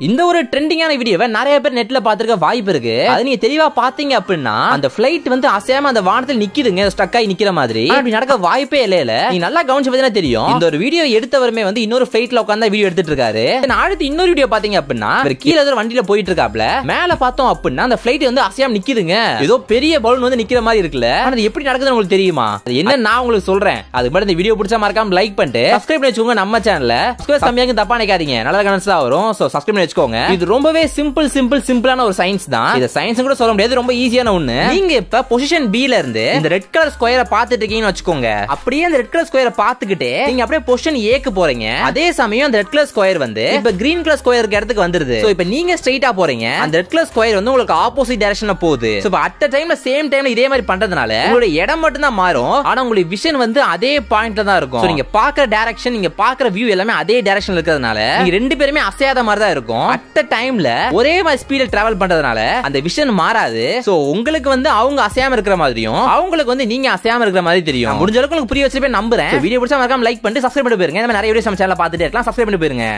இந்த ஒரு ட்ரெண்டிங்கான வீடியோவை நிறைய பேர் நெட்ல பாத்துருக்க வாய்ப்பு இருக்கு. அது நீங்க தெளிவா பாத்தீங்க அப்படின்னா அந்த ஃளைட் வந்து அசையாம அந்த வானத்துல நிக்குதுங்க, ஸ்டக் ஆகி நிக்கிற மாதிரி. அப்படி நடக்க வாய்ப்பே இல்ல. நீ நல்லா கவனிச்சு பார்த்தீங்கன்னா தெரியும். இந்த ஒரு வீடியோ எடுத்தவருமே வந்து இன்னொரு ஃளைட்ல உட்கார்ந்து வீடியோ எடுத்துட்டு இருக்காரு. அடுத்து இன்னொரு வீடியோ பாத்தீங்க அப்படின்னா கீழே ஏதோ வண்டியில போயிட்டு இருக்காப்ல. மேல பார்த்தோம் அப்படின்னா அந்த ஃளைட் வந்து அசையாம நிக்குதுங்க. ஏதோ பெரிய பலூன் வந்து நிக்கிற மாதிரி இருக்குல்ல. அது எப்படி நடக்குதுன்னு உங்களுக்கு தெரியுமா? அது என்ன நான் உங்களுக்கு சொல்றேன். அதுக்கு முன்னாடி இந்த வீடியோ பிடிச்சா மறக்காம லைக் பண்ணிட்டு சப்ஸ்கிரைப் பண்ணி வச்சுக்கோங்க. நம்ம சேனல்ல சப்ஸ்கிரைப் கம்மியாக தப்பா நினைக்காதீங்க, நல்ல கமெண்ட்ஸ் தான் வரும். சோ சப்ஸ்கிரைப் பண்ணி வச்சுக்கோங்க. இது ரொம்பவே சிம்பிளான ஒரு சயின்ஸ் தான். இத சயின்ஸ் கூட சொல்ல முடியாது, ரொம்ப ஈஸியான ஒண்ணு. நீங்க இப்ப பொசிஷன் B ல இருந்து இந்த ரெட் கலர் ஸ்கொயரை பார்த்துட்டு இருக்கீங்கன்னு வச்சுக்கோங்க. அப்படியே அந்த ரெட் கலர் ஸ்கொயரை பார்த்துக்கிட்டே நீங்க அப்படியே பொசிஷன் A க்கு போறீங்க. அதே சமயம் அந்த ரெட் கலர் ஸ்கொயர் வந்து இப்ப கிரீன் கலர் ஸ்கொயர் இருக்க இடத்துக்கு வந்துருது. சோ இப்ப நீங்க ஸ்ட்ரைட்டா போறீங்க, அந்த ரெட் கலர் ஸ்கொயர் வந்து உங்களுக்கு ஆப்போசிட் டைரக்ஷன்ல போகுது. சோ அட் டைம்ல சேம் டைம்ல இதே மாதிரி பண்றதுனால உங்களுடைய இடம் மட்டும் தான் மாறும், ஆனா உங்களுடைய விஷன் வந்து அதே பாயிண்ட்ல தான் இருக்கும். நீங்க பாக்குற டைரக்ஷன், நீங்க பாக்குற வியூ எல்லாமே அதே டைரக்ஷன்ல இருக்கிறதுனால நீங்க ரெண்டு பேருமே அசையாத மாதிரி தான் இருக்கும். அட் டைம்ல ஒரே மாதிரி ஸ்பீட்ல டிராவல் பண்றதுனால அந்த விஷன் மாறாது. சோ உங்களுக்கு வந்து அவங்க அசையாம இருக்கிற மாதிரியும் அவங்களுக்கு வந்து நீங்க அசையாம இருக்கிற மாதிரி தெரியும். முடிஞ்ச அளவுக்கு உங்களுக்கு புரிய வச்சிருப்பேன் நம்புறேன். வீடியோ பிடிச்சா மறக்காம லைக் பண்ணிட்டு சப்ஸ்கிரைப் பண்ணி போயிருங்க. இந்த மாதிரி நிறைய வீடியோஸ் நம்ம சேனல்ல பார்த்துட்டே இருக்கலாம். சப்ஸ்கிரைப் பண்ணி போயிருங்க.